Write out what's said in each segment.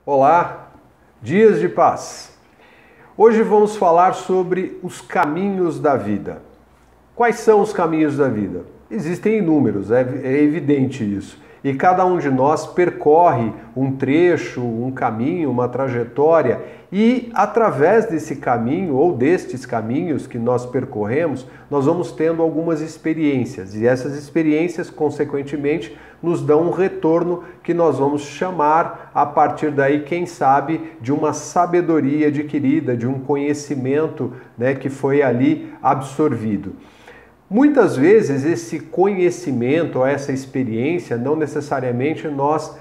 Olá, dias de paz. Hoje vamos falar sobre os caminhos da vida. Quais são os caminhos da vida? Existem inúmeros, é evidente isso. E cada um de nós percorre um trecho, um caminho, uma trajetória e através desse caminho ou destes caminhos que nós percorremos, nós vamos tendo algumas experiências e essas experiências, consequentemente, nos dão um retorno que nós vamos chamar a partir daí, quem sabe, de uma sabedoria adquirida, de um conhecimento, que foi ali absorvido. Muitas vezes esse conhecimento ou essa experiência não necessariamente nós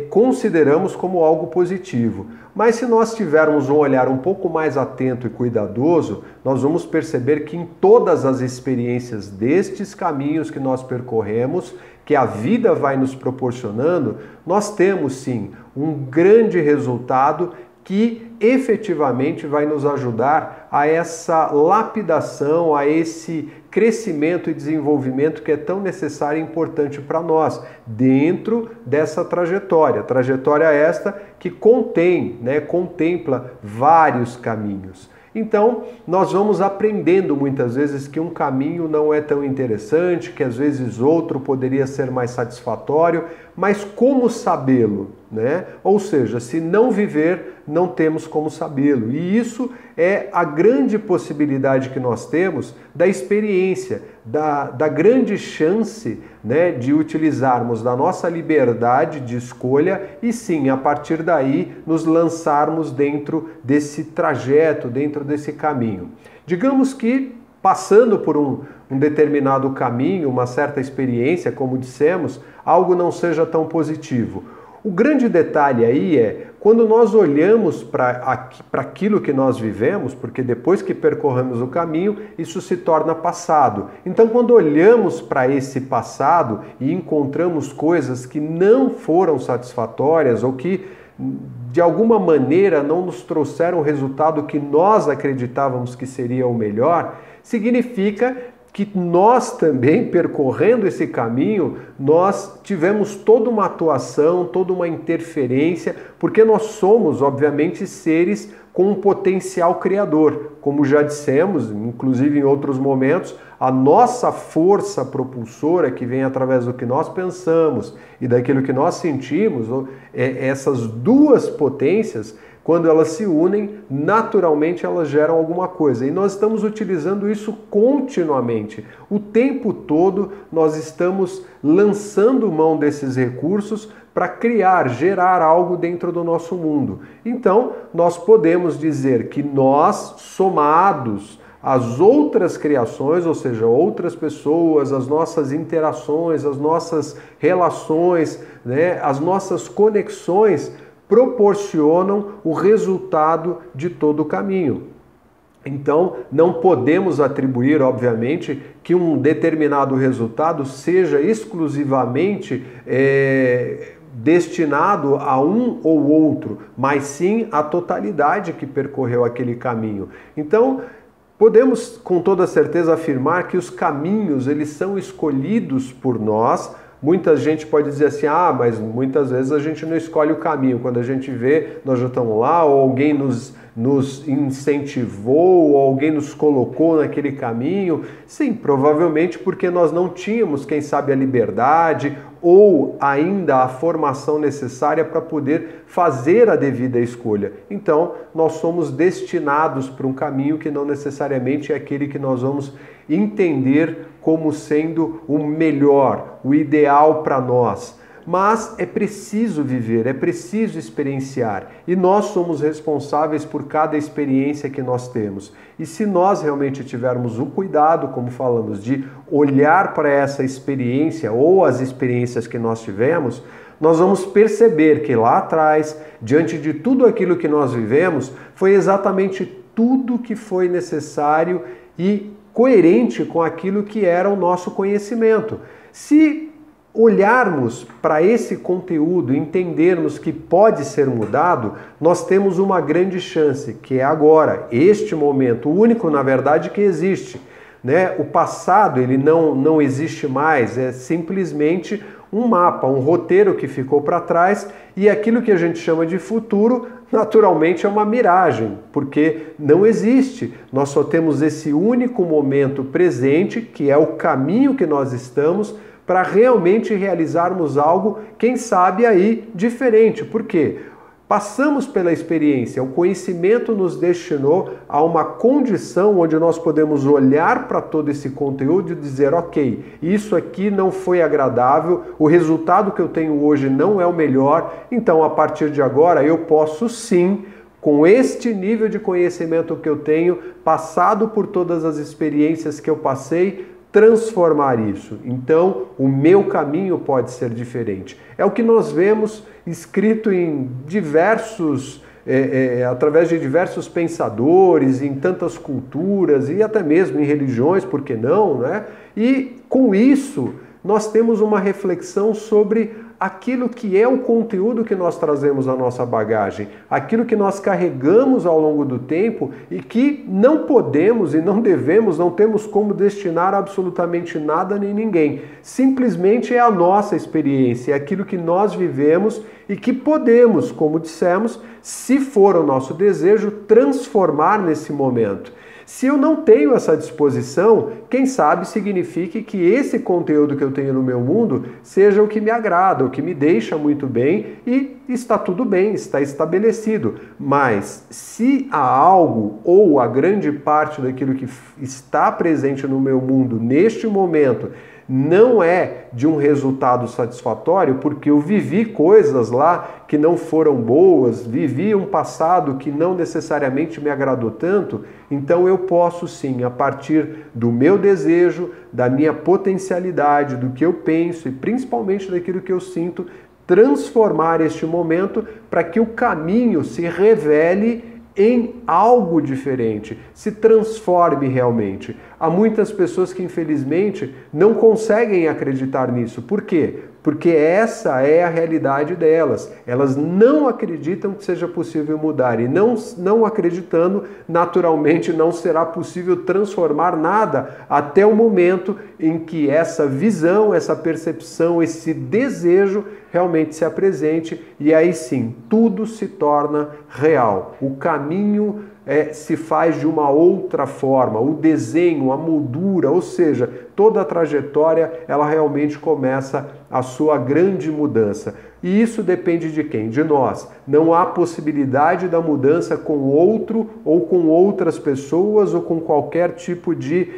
consideramos como algo positivo. Mas se nós tivermos um olhar um pouco mais atento e cuidadoso, nós vamos perceber que em todas as experiências destes caminhos que nós percorremos, que a vida vai nos proporcionando, nós temos sim um grande resultado que efetivamente vai nos ajudar a essa lapidação, a esse crescimento e desenvolvimento que é tão necessário e importante para nós, dentro dessa trajetória. Trajetória esta que contempla vários caminhos. Então, nós vamos aprendendo muitas vezes que um caminho não é tão interessante, que às vezes outro poderia ser mais satisfatório, mas como sabê-lo, Ou seja, se não viver, não temos como sabê-lo. E isso é a grande possibilidade que nós temos da experiência, da grande chance, de utilizarmos da nossa liberdade de escolha e sim, a partir daí, nos lançarmos dentro desse trajeto, dentro desse caminho. Digamos que, passando por um determinado caminho, uma certa experiência, como dissemos, algo não seja tão positivo. O grande detalhe aí é, quando nós olhamos para aquilo que nós vivemos, porque depois que percorremos o caminho, isso se torna passado. Então, quando olhamos para esse passado e encontramos coisas que não foram satisfatórias ou que, de alguma maneira, não nos trouxeram o resultado que nós acreditávamos que seria o melhor, significa que nós também, percorrendo esse caminho, nós tivemos toda uma atuação, toda uma interferência, porque nós somos, obviamente, seres com um potencial criador. Como já dissemos, inclusive em outros momentos, a nossa força propulsora, que vem através do que nós pensamos e daquilo que nós sentimos, essas duas potências, quando elas se unem, naturalmente elas geram alguma coisa. E nós estamos utilizando isso continuamente. O tempo todo nós estamos lançando mão desses recursos para criar, gerar algo dentro do nosso mundo. Então, nós podemos dizer que nós, somados às outras criações, ou seja, outras pessoas, as nossas interações, as nossas relações, as nossas conexões, proporcionam o resultado de todo o caminho. Então, não podemos atribuir, obviamente, que um determinado resultado seja exclusivamente destinado a um ou outro, mas sim à totalidade que percorreu aquele caminho. Então, podemos com toda certeza afirmar que os caminhos, eles são escolhidos por nós. Muita gente pode dizer assim, mas muitas vezes a gente não escolhe o caminho. Quando a gente vê, nós já estamos lá, ou alguém nos incentivou, ou alguém nos colocou naquele caminho. Sim, provavelmente porque nós não tínhamos, quem sabe, a liberdade ou ainda a formação necessária para poder fazer a devida escolha. Então, nós somos destinados para um caminho que não necessariamente é aquele que nós vamos entender como sendo o melhor, o ideal para nós. Mas é preciso viver, é preciso experienciar. E nós somos responsáveis por cada experiência que nós temos. E se nós realmente tivermos o cuidado, como falamos, de olhar para essa experiência ou as experiências que nós tivemos, nós vamos perceber que lá atrás, diante de tudo aquilo que nós vivemos, foi exatamente tudo que foi necessário e coerente com aquilo que era o nosso conhecimento. Se olharmos para esse conteúdo e entendermos que pode ser mudado, nós temos uma grande chance, que é agora, este momento, o único, na verdade, que existe. O passado, ele não existe mais, é simplesmente um mapa, um roteiro que ficou para trás, e aquilo que a gente chama de futuro, naturalmente é uma miragem, porque não existe. Nós só temos esse único momento presente, que é o caminho que nós estamos, para realmente realizarmos algo, quem sabe aí, diferente. Por quê? Passamos pela experiência, o conhecimento nos destinou a uma condição onde nós podemos olhar para todo esse conteúdo e dizer, ok, isso aqui não foi agradável, o resultado que eu tenho hoje não é o melhor, então a partir de agora eu posso sim, com este nível de conhecimento que eu tenho, passado por todas as experiências que eu passei, transformar isso. Então, o meu caminho pode ser diferente. É o que nós vemos escrito em através de diversos pensadores, em tantas culturas e até mesmo em religiões, por que não, né? E com isso, nós temos uma reflexão sobre aquilo que é o conteúdo que nós trazemos na nossa bagagem, aquilo que nós carregamos ao longo do tempo e que não podemos e não devemos, não temos como destinar absolutamente nada nem ninguém. Simplesmente é a nossa experiência, é aquilo que nós vivemos e que podemos, como dissemos, se for o nosso desejo, transformar nesse momento. Se eu não tenho essa disposição, quem sabe signifique que esse conteúdo que eu tenho no meu mundo seja o que me agrada, o que me deixa muito bem e está tudo bem, está estabelecido. Mas se há algo ou a grande parte daquilo que está presente no meu mundo neste momento não é de um resultado satisfatório, porque eu vivi coisas lá que não foram boas, vivi um passado que não necessariamente me agradou tanto, então eu posso sim, a partir do meu desejo, da minha potencialidade, do que eu penso e principalmente daquilo que eu sinto, transformar este momento para que o caminho se revele em algo diferente, se transforme realmente. Há muitas pessoas que infelizmente não conseguem acreditar nisso. Por quê? Porque essa é a realidade delas. Elas não acreditam que seja possível mudar e não acreditando, naturalmente não será possível transformar nada até o momento em que essa visão, essa percepção, esse desejo realmente se apresente e aí sim, tudo se torna real. O caminho se faz de uma outra forma, o desenho, a moldura, ou seja, toda a trajetória, ela realmente começa a sua grande mudança. E isso depende de quem? De nós. Não há possibilidade da mudança com outro ou com outras pessoas ou com qualquer tipo de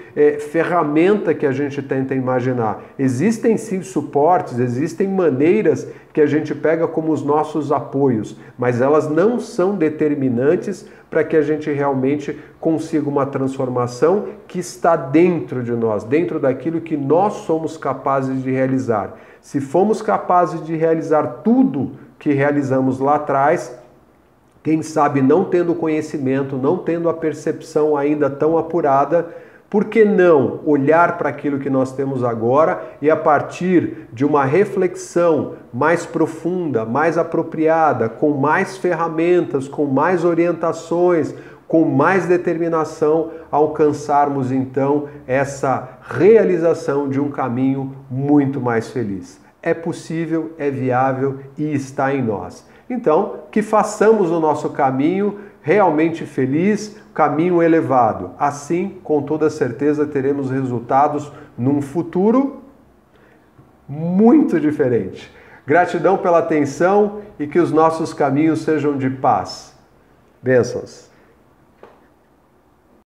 ferramenta que a gente tenta imaginar. Existem sim suportes, existem maneiras que a gente pega como os nossos apoios, mas elas não são determinantes para que a gente realmente consiga uma transformação que está dentro de nós, dentro daquilo que nós somos capazes de realizar. Se fomos capazes de realizar tudo que realizamos lá atrás, quem sabe não tendo conhecimento, não tendo a percepção ainda tão apurada, por que não olhar para aquilo que nós temos agora e a partir de uma reflexão mais profunda, mais apropriada, com mais ferramentas, com mais orientações, com mais determinação, alcançarmos então essa realização de um caminho muito mais feliz. É possível, é viável e está em nós. Então, que façamos o nosso caminho realmente feliz, caminho elevado. Assim, com toda certeza, teremos resultados num futuro muito diferente. Gratidão pela atenção e que os nossos caminhos sejam de paz. Bênçãos.